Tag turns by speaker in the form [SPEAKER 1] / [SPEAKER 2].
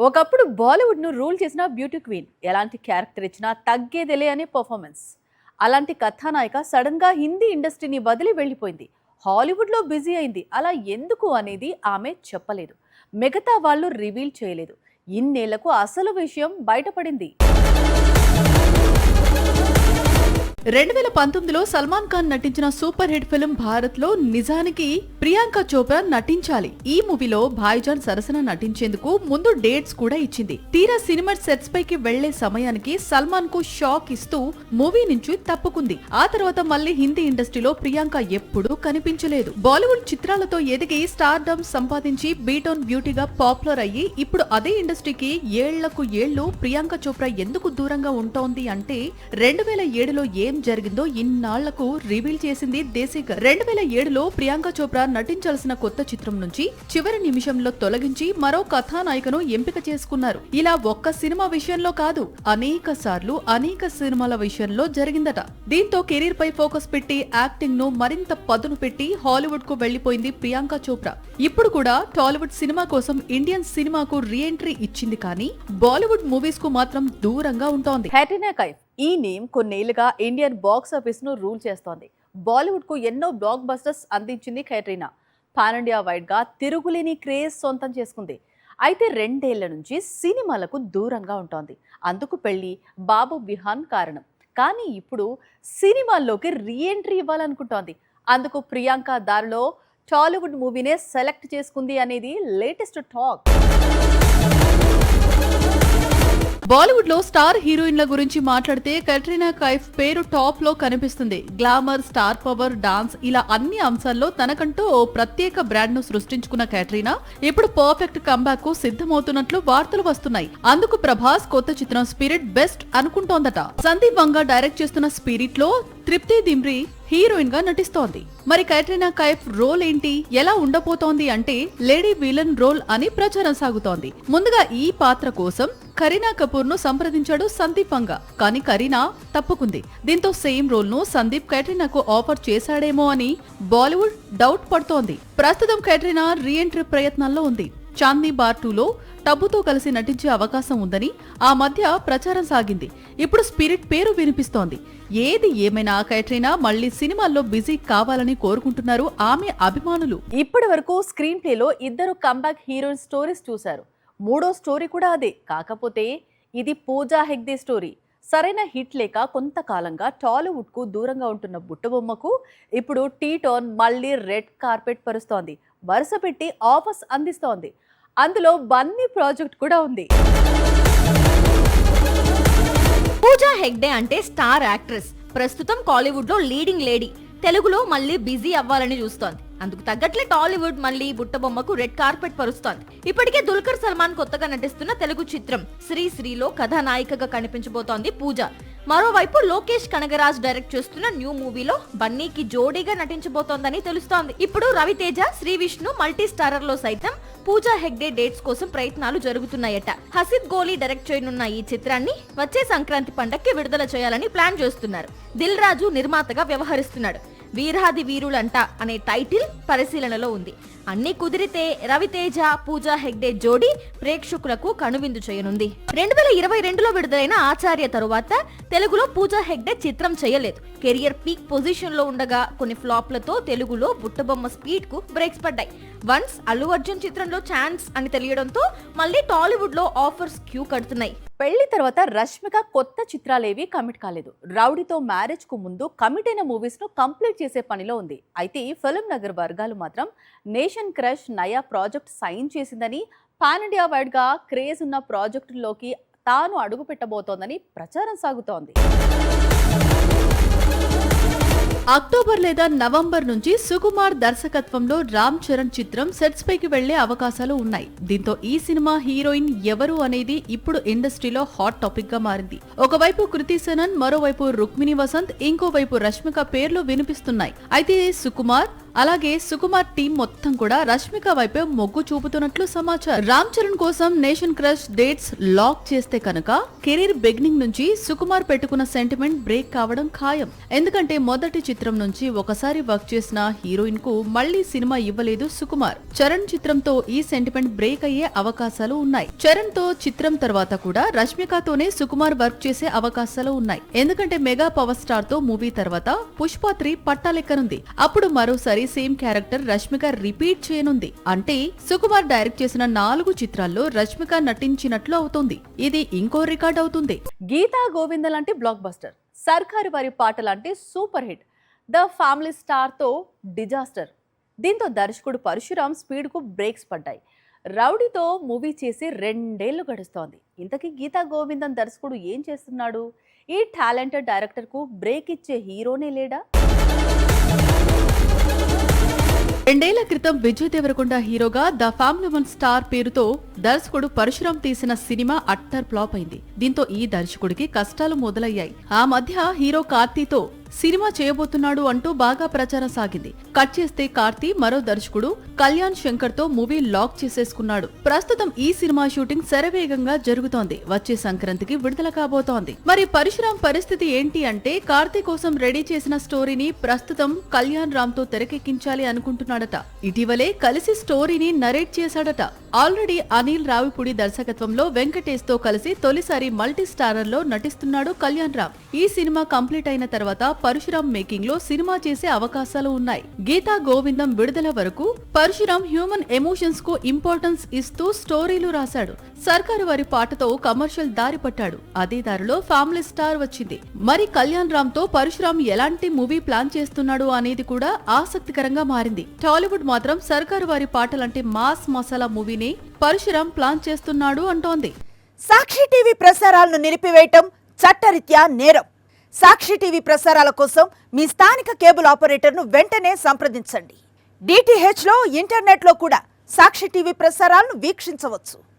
[SPEAKER 1] ఒకప్పుడు బాలీవుడ్ను రూల్ చేసిన beauty queen, ఎలాంటి క్యారెక్టర్ ఇచ్చినా తగ్గేదేలే అనే పర్ఫార్మెన్స్. అలాంటి కథానాయిక సడన్గా హిందీ ఇండస్ట్రీని వదిలి వెళ్ళిపోయింది. హాలీవుడ్లో బిజీ అయింది. అలా ఎందుకు అనేది ఆమె చెప్పలేదు. మిగతా వాళ్ళు రివీల్ చేయలేదు. ఇన్నేళ్లకు అసలు విషయం బయటపడింది. 2019లో సల్మాన్ ఖాన్ నటించిన సూపర్ హిట్ ఫిల్మ్ భారత్ లో నిజానికి ప్రియాంక చోప్రా నటించాలి. ఈ మూవీలో భాయిజాన్ సరసన నటించేందుకు ముందు డేట్స్ కూడా ఇచ్చింది. తీరా సినిమా సెట్స్ పైకి వెళ్లే సమయానికి సల్మాన్ కు షాక్ ఇస్తూ మూవీ నుంచి తప్పుకుంది. ఆ తర్వాత మళ్ళీ హిందీ ఇండస్ట్రీలో ప్రియాంక ఎప్పుడూ కనిపించలేదు. బాలీవుడ్ చిత్రాలతో ఎదిగి స్టార్డమ్ సంపాదించి బీటౌన్ బ్యూటీగా పాపులర్ అయ్యి ఇప్పుడు అదే ఇండస్ట్రీకి ఏళ్లకు ఏళ్లు ప్రియాంక చోప్రా ఎందుకు దూరంగా ఉంటోంది అంటే 2007లో ఏం జరిగిందో ఇన్నాళ్లకు రివీల్ చేసింది దేశీగర్. 2007లో ప్రియాంక చోప్రా నటించాల్సిన కొత్త చిత్రం నుంచి చివరి నిమిషంలో తొలగించి మరో కథానాయికను ఎంపిక చేసుకున్నారు. ఇలా ఒక్క సినిమా విషయంలో కాదు, అనేక సార్లు అనేక సినిమాల విషయంలో జరిగిందట. దీంతో కెరీర్ పై ఫోకస్ పెట్టి యాక్టింగ్ ను మరింత పదును పెట్టి హాలీవుడ్ కు వెళ్లిపోయింది ప్రియాంక చోప్రా. ఇప్పుడు కూడా టాలీవుడ్ సినిమా కోసం ఇండియన్ సినిమాకు రీ ఎంట్రీ ఇచ్చింది, కానీ బాలీవుడ్ మూవీస్ కు మాత్రం దూరంగా ఉంటోంది. క్యాట్రీనా కైఫ్ ఈ నేమ్ కొన్నేళ్లుగా ఇండియన్ బాక్స్ ఆఫీస్ ను రూల్ చేస్తోంది. బాలీవుడ్ కు ఎన్నో బ్లాక్ బస్టర్స్ అందించింది క్యాట్రీనా. పాన్ ఇండియా వైడ్ గా తిరుగులేని క్రేజ్ సొంతం చేసుకుంది. అయితే 2 ఏళ్ల నుంచి సినిమాలకు దూరంగా ఉంటోంది. అందుకు పెళ్లి, బాబు బిహాన్ కారణం. కానీ ఇప్పుడు సినిమాల్లోకి రీ ఎంట్రీ ఇవ్వాలనుకుంటోంది. అందుకు ప్రియాంక దారిలో టాలీవుడ్ మూవీనే సెలెక్ట్ చేసుకుంది అనేది లేటెస్ట్ టాక్. బాలీవుడ్ లో స్టార్ హీరోయిన్ల గురించి మాట్లాడితే క్యాట్రీనా కైఫ్ పేరు టాప్ లో కనిపిస్తుంది. గ్లామర్, స్టార్ పవర్, డాన్స్ ఇలా అన్ని అంశాల్లో తనకంటూ ఓ ప్రత్యేక బ్రాండ్ ను సృష్టించుకున్న క్యాట్రీనా ఇప్పుడు పర్ఫెక్ట్ కంబ్యాక్ కు సిద్ధమవుతున్నట్లు వార్తలు వస్తున్నాయి. అందుకు ప్రభాస్ కొత్త చిత్రం స్పిరిట్ బెస్ట్ అనుకుంటోందట. సందీప్ వంగా డైరెక్ట్ చేస్తున్న స్పిరిట్ లో తృప్తి దిమ్రి హీరోయిన్ గా నటిస్తోంది. మరి క్యాట్రీనా కైఫ్ రోల్ ఏంటి, ఎలా ఉండబోతోంది అంటే లేడీ విలన్ రోల్ అని ప్రచారం సాగుతోంది. ముందుగా ఈ పాత్ర కోసం కరీనా కపూర్ ను సంప్రదించాడు సందీప్ వంగా, కానీ కరీనా తప్పుకుంది. దీంతో సేమ్ రోల్ ను సందీప్ క్యాట్రీనాకు ఆఫర్ చేశాడేమో అని బాలీవుడ్ డౌట్ పడుతోంది. ప్రస్తుతం క్యాట్రీనా రీ ఎంట్రీ ప్రయత్నాల్లో ఉంది. చాందనీ బార్ 2లో టబ్బుతో కలిసి నటించే అవకాశం ఉందని ఆ మధ్య ప్రచారం సాగింది. ఇప్పుడు స్పిరిట్ పేరు వినిపిస్తోంది. ఏది ఏమైనా క్యాట్రీనా మళ్లీ సినిమాల్లో బిజీ కావాలని కోరుకుంటున్నారు ఆమె అభిమానులు. ఇప్పటి వరకు స్క్రీన్ ప్లేలో ఇద్దరు కంబ్యాక్ హీరోయిన్ స్టోరీస్ చూశారు. మూడో స్టోరీ కూడా అదే. కాకపోతే ఇది పూజా హెగ్డే స్టోరీ. సరైన హిట్ లేక కొంతకాలంగా టాలీవుడ్ కు దూరంగా ఉంటున్న బుట్టబొమ్మకు ఇప్పుడు టీ-టోన్ మళ్లీ రెడ్ కార్పెట్ పరుస్తోంది. వరుస పెట్టి ఆఫర్స్ అందిస్తోంది. అందులో బన్నీ ప్రాజెక్ట్ కూడా ఉంది.
[SPEAKER 2] పూజా హెగ్డే అంటే స్టార్ యాక్ట్రెస్. ప్రస్తుతం కాలీవుడ్ లో లీడింగ్ లేడీ. తెలుగులో మళ్ళీ బిజీ అవ్వాలని చూస్తోంది. అందుకు తగ్గట్లే టాలీవుడ్ మళ్ళీ బుట్టబొమ్మకు రెడ్ కార్పెట్ పరుస్తోంది. ఇప్పటికే దుల్కర్ సల్మాన్ కొత్తగా నటిస్తున్న తెలుగు చిత్రం శ్రీశ్రీలో కథానాయికగా కనిపించబోతోంది పూజ. మరోవైపు లోకేష్ కనగరాజ్ డైరెక్ట్ చేస్తున్న న్యూ మూవీలో బన్నీకి జోడీగా నటించబోతోందని తెలుస్తోంది. ఇప్పుడు రవితేజ, శ్రీ విష్ణు మల్టీ స్టారర్ లో సైతం పూజా హెగ్డే డేట్స్ కోసం ప్రయత్నాలు జరుగుతున్నాయట. హసిద్ గోలీ డైరెక్ట్ చేయనున్న ఈ చిత్రాన్ని వచ్చే సంక్రాంతి పండక్కి విడుదల చేయాలని ప్లాన్ చేస్తున్నారు. దిల్ రాజు నిర్మాతగా వ్యవహరిస్తున్నాడు. వీరాది వీరులంట అనే టైటిల్ పరిశీలనలో ఉంది. అన్ని కుదిరితే రవితేజ, పూజా హెగ్డే జోడీ ప్రేక్షకులకు కనువిందు చేయనుంది. 2022లో విడుదలైన ఆచార్య తరువాత తెలుగులో పూజా హెగ్డే చిత్రం చేయలేదు. కెరియర్ పీక్ పొజిషన్ లో ఉండగా కొన్ని ఫ్లాప్లతో తెలుగులో బుట్టబొమ్మ స్పీడ్ కు బ్రేక్స్ పడ్డాయి. వన్స్ అల్లు అర్జున్ చిత్రంలో ఛాన్స్ అని తెలియడంతో మళ్ళీ టాలీవుడ్ లో ఆఫర్స్ క్యూ కడుతున్నాయి.
[SPEAKER 1] పెళ్లి తర్వాత రష్మిక కొత్త చిత్రాలేవి కమిట్ కాలేదు. రౌడీతో మ్యారేజ్ కు ముందు కమిట్ అయిన మూవీస్ ను కంప్లీట్ చేసే పనిలో ఉంది. అయితే ఫిల్మ్ నగర్ వర్గాలు మాత్రం నేషన్ క్రష్ నయా ప్రాజెక్ట్ సైన్ చేసిందని, పాన్ ఇండియా వైడ్ గా క్రేజ్ ఉన్న ప్రాజెక్టుల్లోకి తాను అడుగు పెట్టబోతోందని ప్రచారం సాగుతోంది. అక్టోబర్ లేదా నవంబర్ నుంచి సుకుమార్ దర్శకత్వంలో రామ్ చరణ్ చిత్రం సెట్స్ పైకి వెళ్లే అవకాశాలు ఉన్నాయి. దీంతో ఈ సినిమా హీరోయిన్ ఎవరు అనేది ఇప్పుడు ఇండస్ట్రీలో హాట్ టాపిక్ గా మారింది. ఒకవైపు కృతి సనన్, మరోవైపు రుక్మిణి వసంత్, ఇంకోవైపు రష్మిక పేర్లు వినిపిస్తున్నాయి. అయితే సుకుమార్ అలాగే సుకుమార్ టీం మొత్తం కూడా రష్మిక వైపే మొగ్గు చూపుతున్నట్లు సమాచారం. రామ్ చరణ్ కోసం నేషన్ క్రష్ డేట్స్ లాక్ చేస్తే కనుక కెరీర్ బిగినింగ్ నుంచి సుకుమార్ పెట్టుకున్న సెంటిమెంట్ బ్రేక్ కావడం ఖాయం. ఎందుకంటే మొదటి చిత్రం నుంచి ఒకసారి వర్క్ చేసిన హీరోయిన్ కు మళ్లీ సినిమా ఇవ్వలేదు సుకుమార్. చరణ్ చిత్రంతో ఈ సెంటిమెంట్ బ్రేక్ అయ్యే అవకాశాలు ఉన్నాయి. చరణ్ తో చిత్రం తర్వాత కూడా రష్మికతోనే సుకుమార్ వర్క్ చేసే అవకాశాలు ఉన్నాయి. ఎందుకంటే మెగా పవర్ స్టార్ తో మూవీ తర్వాత పుష్ప 3 పట్టాలెక్కనుంది. అప్పుడు మరోసారి సేమ్ క్యారెక్టర్ రష్మిక రిపీట్ చేయనుంది. అంటే సుకుమార్ డైరెక్ట్ చేసిన 4 చిత్రాల్లో రష్మిక నటించినట్లు అవుతుంది. ఇది ఇంకో రికార్డ్ అవుతుంది. గీతా గోవింద లాంటి బ్లాక్ బస్టర్, సర్కారు వారి పాట లాంటి super hit, the family star తో డిజాస్టర్. దీంతో దర్శకుడు పరశురామ్ స్పీడ్ కు బ్రేక్స్ పడ్డాయి. రౌడీతో మూవీ చేసి 2 ఏళ్లు గడుస్తోంది. ఇంతకీ గీతా గోవిందం దర్శకుడు ఏం చేస్తున్నాడు? ఈ టాలెంటెడ్ డైరెక్టర్ కు బ్రేక్ ఇచ్చే హీరోనే లేడా? 2 ఏళ్ల క్రితం విజయ్ దేవరకొండ హీరోగా ద ఫ్యామిలీ వన్ స్టార్ పేరుతో దర్శకుడు పరశురామ్ తీసిన సినిమా అట్టర్ ఫ్లాప్ అయింది. దీంతో ఈ దర్శకుడికి కష్టాలు మొదలయ్యాయి. ఆ మధ్య హీరో కార్తీతో సినిమా చేయబోతున్నాడు అంటూ బాగా ప్రచారం సాగింది. కట్ చేస్తే కార్తీ మరో దర్శకుడు కళ్యాణ్ శంకర్ తో మూవీ లాక్ చేసేసుకున్నాడు. ప్రస్తుతం ఈ సినిమా షూటింగ్ శరవేగంగా జరుగుతోంది. వచ్చే సంక్రాంతికి విడుదల కాబోతోంది. మరి పరశురామ్ పరిస్థితి ఏంటి అంటే, కార్తీ కోసం రెడీ చేసిన స్టోరీని ప్రస్తుతం కళ్యాణ్ రామ్ తో తెరకెక్కించాలి అనుకుంటున్నాడట. ఇటీవలే కలిసి స్టోరీని నరేట్ చేశాడట. ఆల్రెడీ అనిల్ రావిపూడి దర్శకత్వంలో వెంకటేష్ తో కలిసి తొలిసారి మల్టీ స్టారర్ లో నటిస్తున్నాడు కళ్యాణ్ రామ్. ఈ సినిమా కంప్లీట్ అయిన తర్వాత పరశురామ్ మేకింగ్ లో సినిమా చేసే అవకాశాలు ఉన్నాయి. గీతా గోవిందం విడుదల వరకు పరశురామ్ హ్యూమన్ ఎమోషన్స్ కు ఇంపార్టెన్స్ ఇస్తూ స్టోరీలు రాశాడు. సర్కారు వారి పాటతో కమర్షియల్ దారి పట్టాడు. అదే దారిలో ఫ్యామిలీ స్టార్ వచ్చింది. మరి కళ్యాణ్ రామ్ తో పరశురామ్ ఎలాంటి మూవీ ప్లాన్ చేస్తున్నాడు అనేది కూడా ఆసక్తికరంగా మారింది. టాలీవుడ్ మాత్రం సర్కారు వారి పాటలంటే మాస్ మసాలా మూవీని పరశురామ్ ప్లాన్ చేస్తున్నాడు అంటోంది.
[SPEAKER 3] సాక్షి టీవీ ప్రసారాలను నిలిపివేయటం చట్టరీత్యా నేరం. సాక్షి టీవీ ప్రసారాల కోసం మీ స్థానిక కేబుల్ ఆపరేటర్ను వెంటనే సంప్రదించండి. DTH లో ఇంటర్నెట్లో కూడా సాక్షి టీవీ ప్రసారాలను వీక్షించవచ్చు.